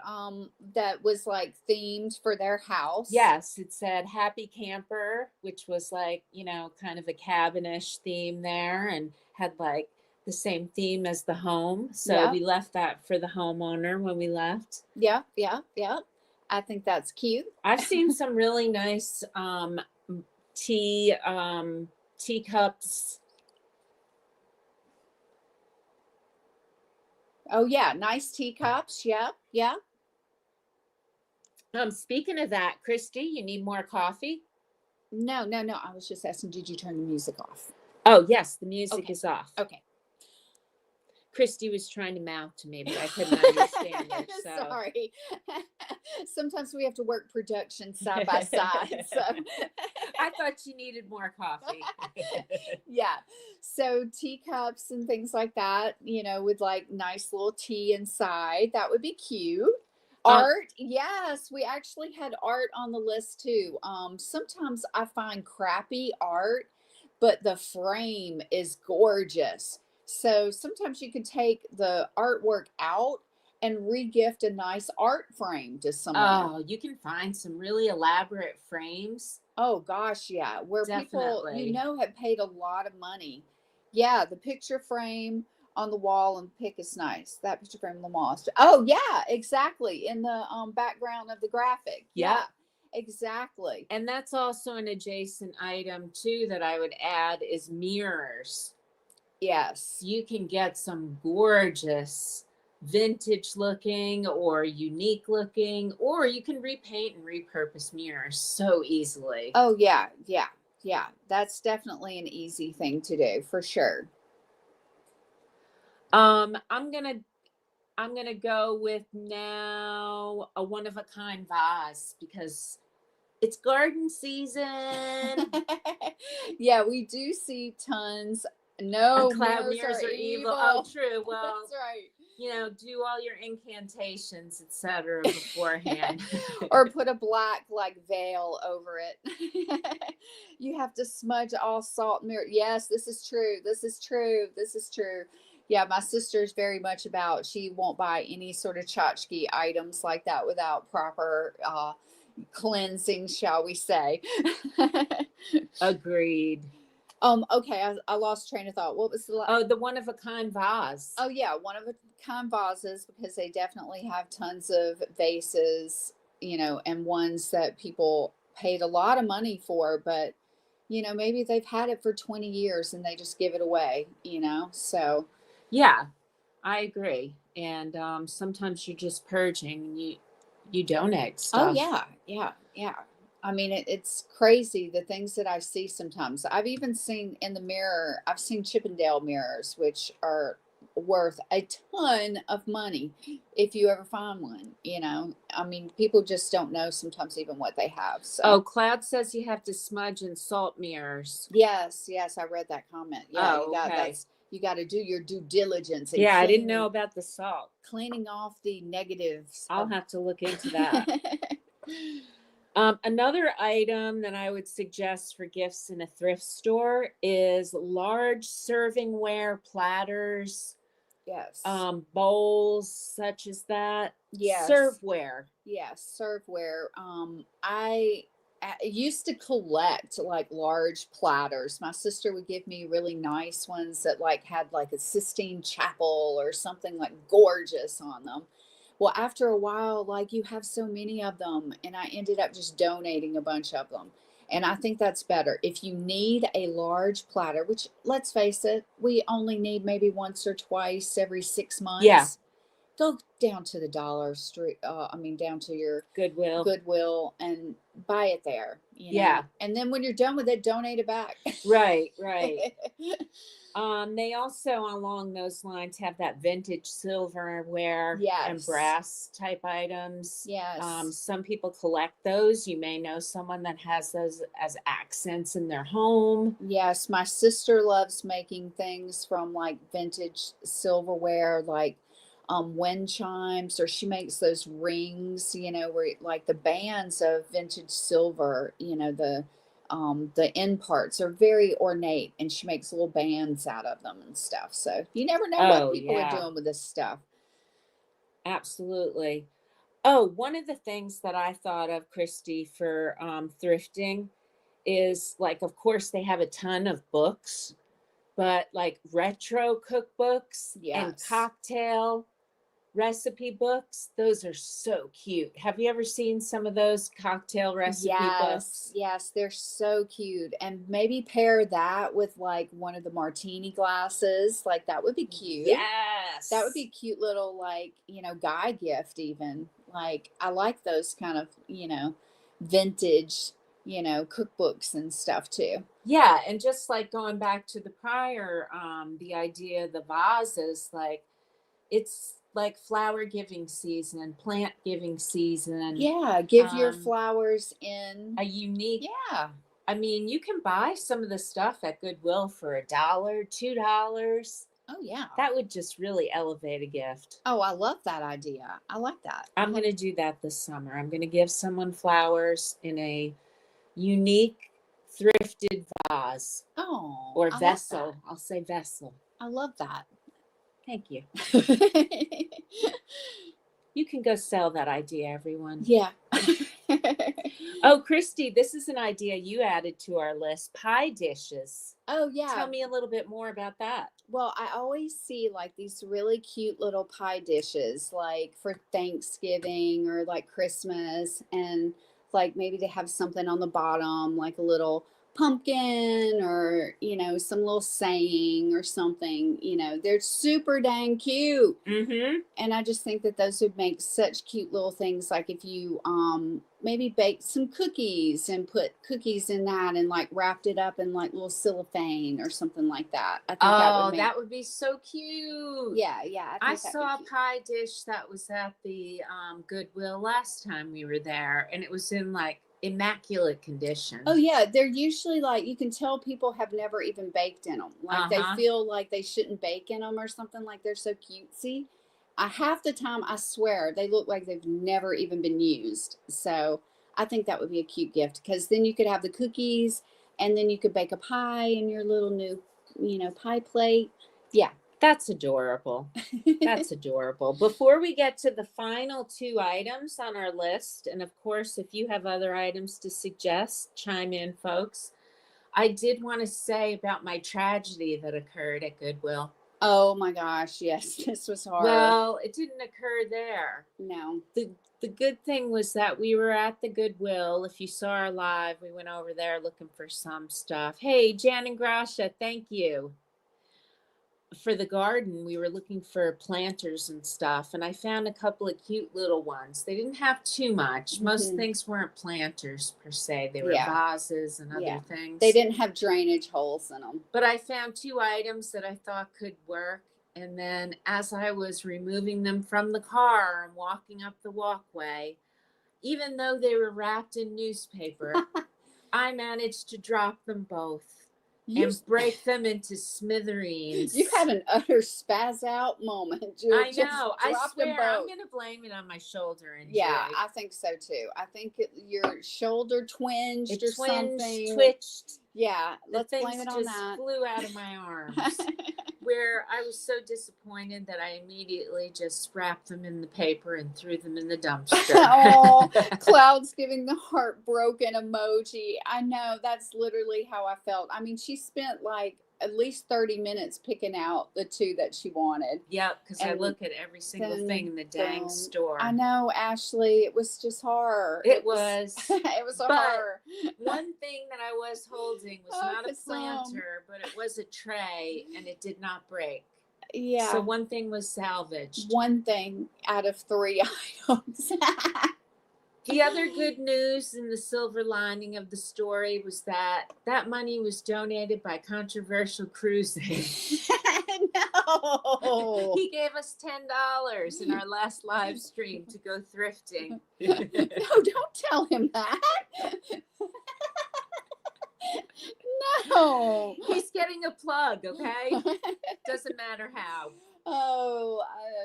that was like themed for their house. Yes, it said Happy Camper, which was like, you know, kind of a cabinish theme there and had like the same theme as the home. So we left that for the homeowner when we left. Yeah, yeah, yeah. I think that's cute. I've seen some really nice teacups. Oh yeah, nice teacups. Yeah, yeah. Speaking of that, Christy, you need more coffee? No. I was just asking, did you turn the music off? Oh yes, the music is off. Okay. Christy was trying to mouth to me, but I couldn't understand her. So. Sorry. Sometimes we have to work production side by side. So I thought you needed more coffee. Yeah. So teacups and things like that, you know, with like nice little tea inside. That would be cute. Art, yes, we actually had art on the list too. Sometimes I find crappy art, but the frame is gorgeous. So sometimes you can take the artwork out and regift a nice art frame to someone. Oh, you can find some really elaborate frames. Oh gosh, yeah. Where people, Definitely. you know, have paid a lot of money. Yeah, the picture frame on the wall and pick is nice. That picture frame on the wall. Oh yeah, exactly. In the background of the graphic. Yeah, exactly. And that's also an adjacent item too that I would add is mirrors. Yes. You can get some gorgeous vintage looking or unique looking, or you can repaint and repurpose mirrors so easily. Oh yeah, yeah, yeah. That's definitely an easy thing to do for sure. I'm gonna go with now a one of a kind vase because it's garden season. Yeah, we do see tons. No, cloud mirrors are evil. Oh, true. Well, that's right. You know, do all your incantations, etc. beforehand. Or put a black like veil over it. You have to smudge all salt mirror. Yes, this is true. This is true. This is true. Yeah, my sister's very much about, she won't buy any sort of tchotchke items like that without proper cleansing, shall we say. Agreed. Okay, I lost train of thought. What was the the one of a kind vase. Oh yeah, one of a kind vases, because they definitely have tons of vases, you know, and ones that people paid a lot of money for, but you know, maybe they've had it for 20 years and they just give it away, you know. So yeah, I agree. And sometimes you're just purging and you donate stuff. Oh yeah, yeah, yeah. I mean, it's crazy the things that I see sometimes. I've even seen in the mirror, I've seen Chippendale mirrors, which are worth a ton of money if you ever find one, you know. I mean, people just don't know sometimes even what they have. So. Oh, Cloud says you have to smudge and salt mirrors. Yes, I read that comment. Yeah, okay. You got to do your due diligence. Yeah, I didn't know about the salt. Cleaning off the negatives. I'll have to look into that. Another item that I would suggest for gifts in a thrift store is large servingware platters. Yes. Bowls such as that. Yes. Serveware. Yes, serveware. I used to collect like large platters. My sister would give me really nice ones that like had like a Sistine Chapel or something like gorgeous on them. Well, after a while, like you have so many of them, and I ended up just donating a bunch of them. And I think that's better. If you need a large platter, which let's face it, we only need maybe once or twice every 6 Yeah. months, go down to the Dollar Street. Down to your Goodwill. Goodwill and buy it there, Yeah. And then when you're done with it, donate it back. Right. They also, along those lines, have that vintage silverware and Yes. brass type items. Yes. Some people collect those. You may know someone that has those as accents in their home. Yes, my sister loves making things from like vintage silverware, like wind chimes, or she makes those rings, where like the bands of vintage silver, the end parts are very ornate, and she makes little bands out of them and stuff. So you never know what people are doing with this stuff. Absolutely. Oh, one of the things that I thought of, Christy, for thrifting is, like, of course, they have a ton of books, but like retro cookbooks and Yes. cocktail recipe books, those are so cute. Have you ever seen some of those cocktail recipe books? Yes, they're so cute. And maybe pair that with like one of the martini glasses. Like that would be cute. Yes. That would be cute little, like, guy gift even. Like I like those kind of, vintage, cookbooks and stuff too. Yeah, and just like going back to the prior, the idea of the vases, like, it's like flower giving season, plant giving season. Yeah, give your flowers in a unique. Yeah. I mean, you can buy some of the stuff at Goodwill for $1, $2. Oh yeah. That would just really elevate a gift. Oh, I love that idea. I like that. I'm going to do that this summer. I'm going to give someone flowers in a unique thrifted vase. Oh. Or vessel. I'll say vessel. I love that. Thank you. You can go sell that idea, everyone. Yeah. Oh, Christy, this is an idea you added to our list. Pie dishes. Oh, yeah. Tell me a little bit more about that. Well, I always see like these really cute little pie dishes, like for Thanksgiving or like Christmas, and like maybe they have something on the bottom, like a little pumpkin or, some little saying or something, they're super dang cute. Mm-hmm. And I just think that those would make such cute little things. Like if you maybe baked some cookies and put cookies in that and like wrapped it up in like little cellophane or something like that. I think that would be so cute. Yeah. I saw a pie dish that was at the Goodwill last time we were there, and it was in like immaculate condition. Oh yeah, they're usually like, you can tell people have never even baked in them. Like they feel like they shouldn't bake in them or something, like they're so cutesy. Half the time, I swear, they look like they've never even been used. So I think that would be a cute gift, because then you could have the cookies and then you could bake a pie in your little new, pie plate. Yeah. That's adorable. That's adorable. Before we get to the final 2 items on our list, and of course, if you have other items to suggest, chime in, folks. I did want to say about my tragedy that occurred at Goodwill. Oh my gosh, yes, this was hard. Well, it didn't occur there. No. The good thing was that we were at the Goodwill. If you saw our live, we went over there looking for some stuff. Hey, Jan and Grasha, thank you. For the garden, we were looking for planters and stuff, and I found a couple of cute little ones. They didn't have too much. Most things weren't planters per se. They were vases and other things. They didn't have drainage holes in them. But I found 2 items that I thought could work. And then as I was removing them from the car and walking up the walkway, even though they were wrapped in newspaper, I managed to drop them both. And break them into smithereens. You had an utter spaz out moment. I know. I swear, I'm going to blame it on my shoulder injury. Yeah, I think so too. I think your shoulder twinged or something. Twitched. Yeah, let's blame it on that. Just flew out of my arms. Where I was so disappointed that I immediately just wrapped them in the paper and threw them in the dumpster. Oh, Cloud's giving the heartbroken emoji. I know, that's literally how I felt. I mean, she spent like at least 30 minutes picking out the 2 that she wanted. Yep, because I And look at every single then, thing in the dang boom. store. I know, Ashley. It was just hard. It was. It was a But horror. one thing that I was holding was not a Kasum. planter, but it was a tray, and it did not break. Yeah. So one thing was salvaged. One thing out of 3 items. The other good news and the silver lining of the story was that that money was donated by Controversial Cruising. No. He gave us $10 in our last live stream to go thrifting. No, don't tell him that. No. He's getting a plug, okay? Doesn't matter how. Oh,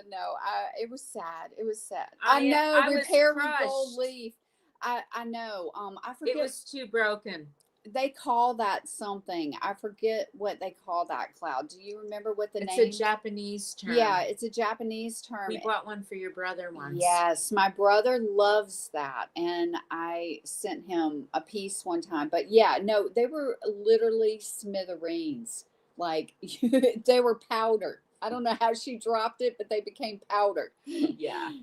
no. It was sad. It was sad. I know. was Repair with crushed. gold leaf. I know. I forget. It was too broken. They call that something. I forget what they call that, Cloud. Do you remember what the name? It's a Japanese term. Yeah, it's a Japanese term. We bought one for your brother once. Yes, my brother loves that, and I sent him a piece one time. But yeah, no, they were literally smithereens. Like they were powdered. I don't know how she dropped it, but they became powdered. Yeah.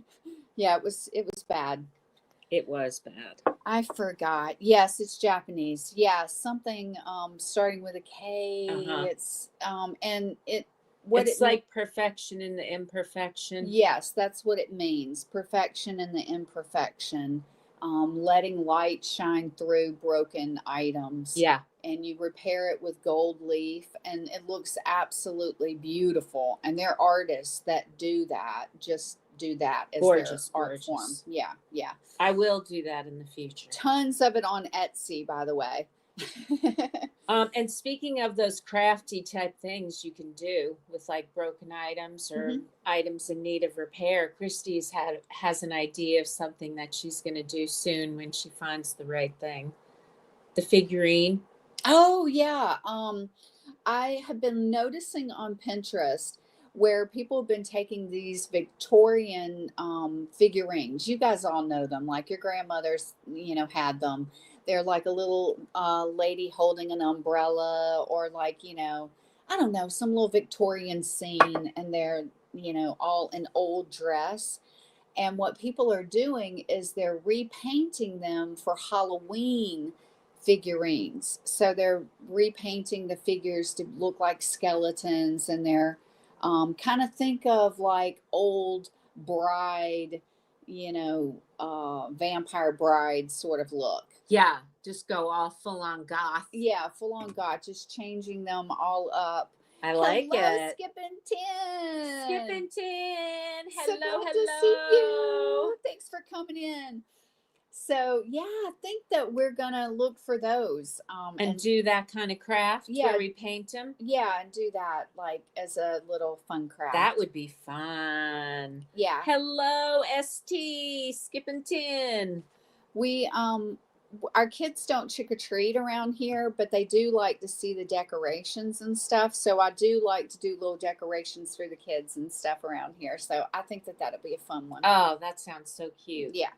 Yeah, it was bad. It was bad. I forgot. Yes, it's Japanese. Yeah, something starting with a K. It's and it's like perfection in the imperfection. Yes, that's what it means. Perfection in the imperfection. Letting light shine through broken items. Yeah. And you repair it with gold leaf, and it looks absolutely beautiful. And there are artists that do that, just do that as Gorgeous, their art gorgeous. form. Yeah, yeah. I will do that in the future. Tons of it on Etsy, by the way. And speaking of those crafty type things you can do with like broken items or items in need of repair, Christy's has an idea of something that she's going to do soon when she finds the right thing. The figurine. Oh yeah. I have been noticing on Pinterest where people have been taking these Victorian figurines. You guys all know them, like your grandmothers, had them. They're like a little lady holding an umbrella, or like, I don't know, some little Victorian scene, and they're, all in old dress. And what people are doing is they're repainting them for Halloween figurines. So they're repainting the figures to look like skeletons, and they're kind of think of like old bride, vampire bride sort of look. Yeah, just go all full on goth. Yeah, full on goth, just changing them all up. I like it. Skipping 10. Skipping 10. So Hello, good hello. to see you. Thanks for coming in. So yeah, I think that we're gonna look for those and do that kind of craft where we paint them. Yeah, and do that like as a little fun craft. That would be fun. Yeah. Hello, ST Skipping 10. We our kids don't trick or treat around here, but they do like to see the decorations and stuff. So I do like to do little decorations for the kids and stuff around here. So I think that that'll be a fun one. Oh, that sounds so cute. Yeah.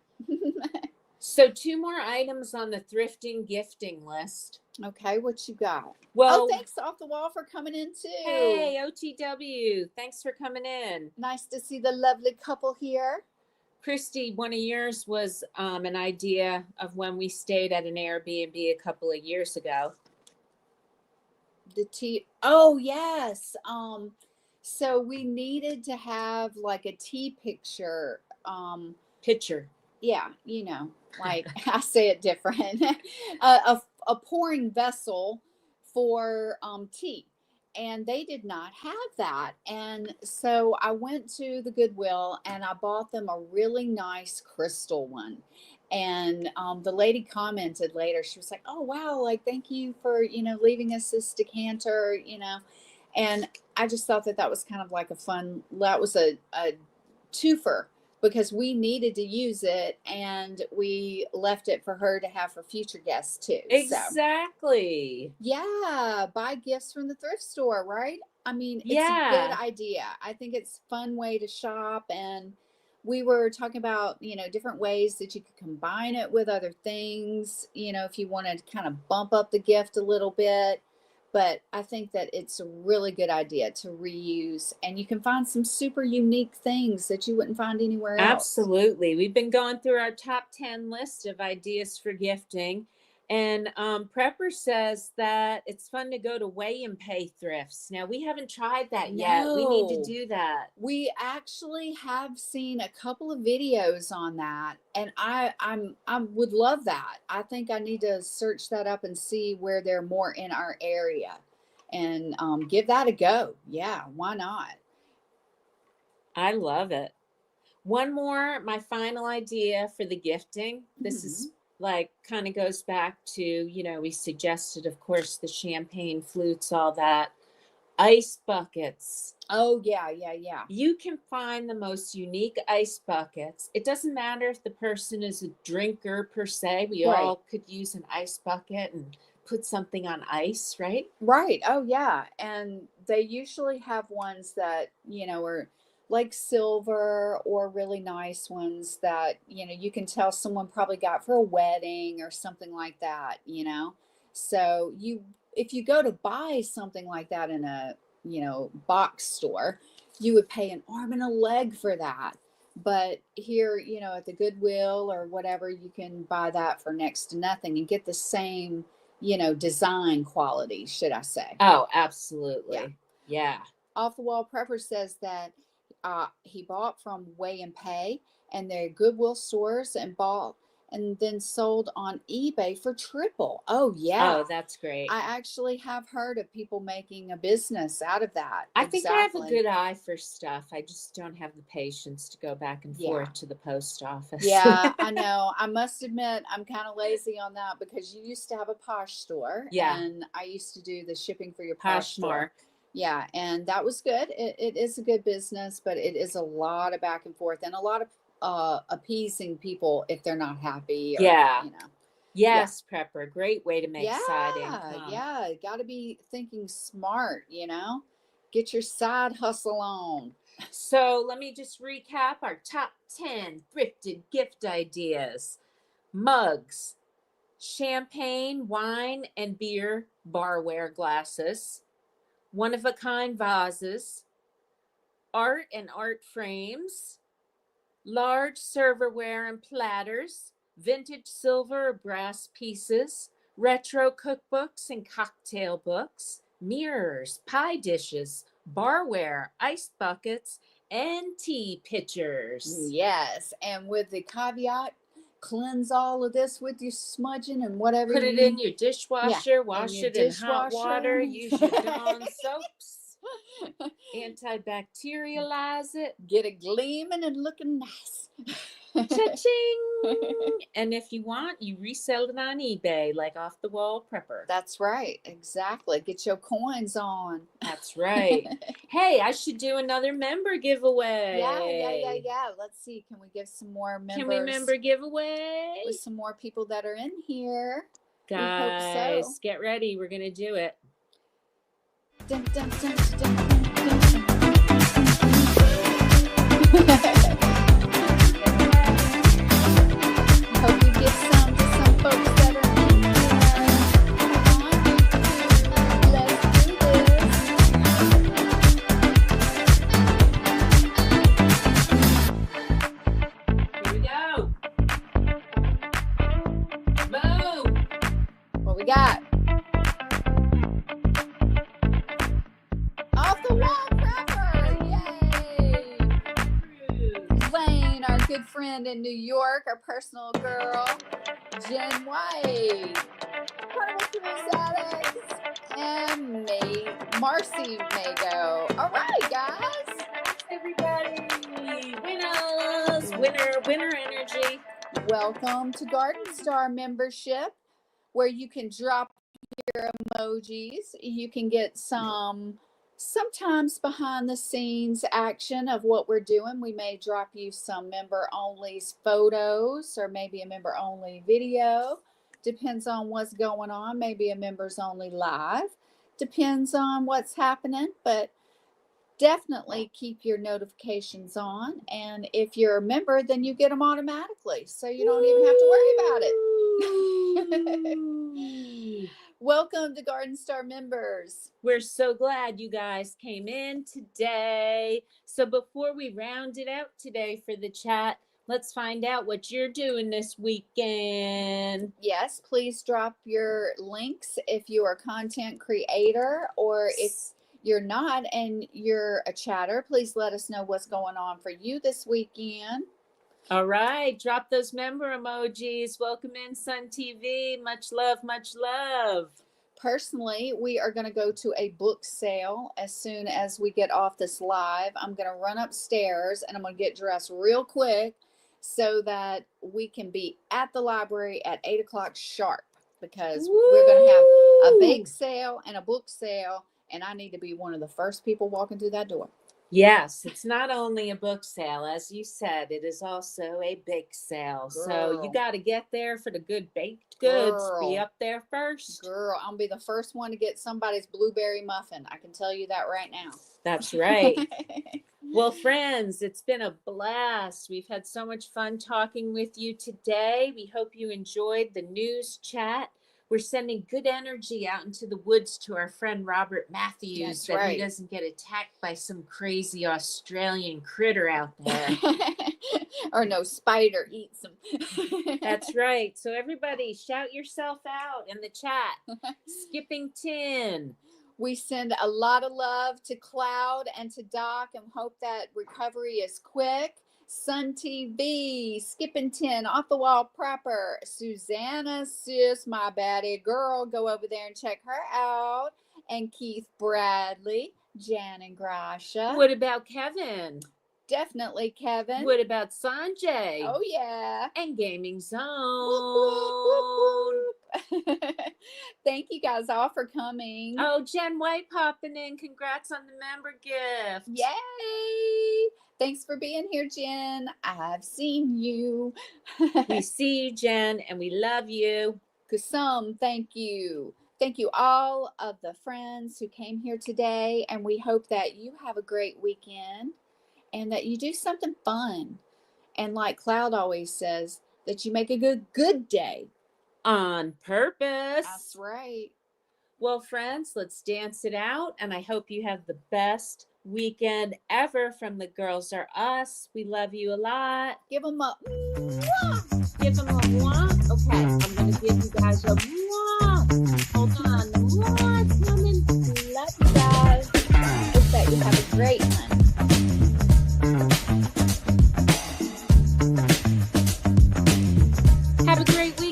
So 2 more items on the thrifting gifting list. Okay, what you got? Well, thanks Off the Wall for coming in too. Hey, OTW, thanks for coming in. Nice to see the lovely couple here. Christy, one of yours was an idea of when we stayed at an Airbnb a couple of years ago. Oh yes. So we needed to have like a tea picture. Picture. Yeah, like I say it different. a pouring vessel for tea. And they did not have that. And so I went to the Goodwill and I bought them a really nice crystal one. And the lady commented later, she was like, oh, wow, like, thank you for, leaving us this decanter, And I just thought that was kind of like that was a twofer, because we needed to use it and we left it for her to have for future guests too. Exactly. So, yeah. Buy gifts from the thrift store, right? I mean, it's a good idea. I think it's a fun way to shop. And we were talking about, different ways that you could combine it with other things, if you wanted to kind of bump up the gift a little bit. But I think that it's a really good idea to reuse, and you can find some super unique things that you wouldn't find anywhere else. Absolutely. We've been going through our top 10 list of ideas for gifting. And Prepper says that it's fun to go to weigh and pay thrifts. Now, we haven't tried that yet. We need to No. do that. We actually have seen a couple of videos on that, and I would love that. I think I need to search that up and see where they're more in our area, and give that a go. Yeah, why not? I love it. One more, my final idea for the gifting. This is like kind of goes back to, you know, we suggested, of course, the champagne flutes, all that. Ice buckets. Oh, yeah, yeah, yeah. You can find the most unique ice buckets. It doesn't matter if the person is a drinker per se. We Right. all could use an ice bucket and put something on ice, right? Right. Oh, yeah. And they usually have ones that, you know, are like silver, or really nice ones that, you know, you can tell someone probably got for a wedding or something like that, you know. So if you go to buy something like that in a, you know, box store, you would pay an arm and a leg for that. But here, you know, at the Goodwill or whatever, you can buy that for next to nothing and get the same, you know, design quality, should I say. Oh, absolutely. Yeah. Off the Wall Prepper says that he bought from Weigh and Pay and their Goodwill stores, and bought and then sold on eBay for triple. Oh, yeah. Oh, that's great. I actually have heard of people making a business out of that. I think I have a good eye for stuff. I just don't have the patience to go back and forth to the post office. Yeah, I know. I must admit, I'm kind of lazy on that, because you used to have a Posh store. Yeah. And I used to do the shipping for your Posh store. Poshmark. Yeah, and that was good. It is a good business, but it is a lot of back and forth, and a lot of appeasing people if they're not happy. Or, Yeah. you know. Yes, Prepper. Great way to make side income. Yeah, got to be thinking smart, you know. Get your side hustle on. So let me just recap our top 10 thrifted gift ideas. Mugs, champagne, wine, and beer barware glasses, one-of-a-kind vases, art and art frames, large serverware and platters, vintage silver or brass pieces, retro cookbooks and cocktail books, mirrors, pie dishes, barware, ice buckets, and tea pitchers. Yes, and with the caveat, cleanse all of this with your smudging and whatever. Put it in your dishwasher, wash it in hot dishwasher. water, use your Dawn soaps, antibacterialize it. Get it gleaming and looking nice. Cha-ching! And if you want, you resell it on eBay, like Off the Wall Prepper. That's right. Exactly. Get your coins on. That's right. Hey, I should do another member giveaway. Yeah. Let's see. Can we give some more members? Can we member giveaway? With some more people that are in here. Guys, we hope so. Get ready. We're going to do it. Dun, dun, dun, dun, dun, dun. Hope you get some to some folks that are in here. Let's do this. Here we go. Boom. What we got? Off the Wall Prepper! Yay! Lane, our good friend in New York, our personal girl, Jen White, Carnival Cruise Addicts, and me, Marcy Mago. All right, guys. Everybody. Winners. Winner energy. Welcome to Garden Star membership, where you can drop your emojis. You can get sometimes behind the scenes action of what we're doing. We may drop you some member only photos, or maybe a member only video. Depends on what's going on. Maybe a members only live. Depends on what's happening, but definitely keep your notifications on. And if you're a member, then you get them automatically, so you don't even have to worry about it. Welcome to Garden Star members. We're so glad you guys came in today. So before we round it out today for the chat, let's find out what you're doing this weekend. Yes, please drop your links if you are a content creator, or if you're not and you're a chatter, please let us know what's going on for you this weekend. All right, drop those member emojis. Welcome in, Sun TV. Much love, much love. Personally, we are going to go to a book sale as soon as we get off this live. I'm going to run upstairs and I'm going to get dressed real quick so that we can be at the library at 8 o'clock sharp, because we're going to have a bake sale and a book sale, and I need to be one of the first people walking through that door. Yes, it's not only a book sale, as you said, it is also a bake sale. Girl. So you got to get there for the good baked goods. Girl. Be up there first. Girl, I'll be the first one to get somebody's blueberry muffin. I can tell you that right now. That's right. Well, friends, it's been a blast. We've had so much fun talking with you today. We hope you enjoyed the news chat. We're sending good energy out into the woods to our friend Robert Matthews, That's right. He doesn't get attacked by some crazy Australian critter out there. Or no spider eats them. That's right. So everybody shout yourself out in the chat. Skipping Tin. We send a lot of love to Cloud and to Doc and hope that recovery is quick. Sun TV, Skipping 10, Off the Wall Proper, Susanna Sis, my baddie girl, go over there and check her out. And Keith Bradley, Jan and Grasha. What about Kevin? Definitely Kevin. What about Sanjay? Oh, yeah. And Gaming Zone. Whoop, whoop, whoop. Thank you guys all for coming. Oh, Jen White popping in. Congrats on the member gift. Yay! Thanks for being here, Jen. I've seen you. We see you, Jen, and we love you. Kusum, thank you. Thank you all of the friends who came here today, and we hope that you have a great weekend and that you do something fun. And like Cloud always says, that you make a good day. On purpose. That's right. Well, friends, let's dance it out, and I hope you have the best weekend ever from The Girls Are Us. We love you a lot. Give them a mwah. Give them a mwah. Okay, I'm going to give you guys a mwah. Hold on. The mwah's coming. love you guys. Hope that you have a great one. Have a great week.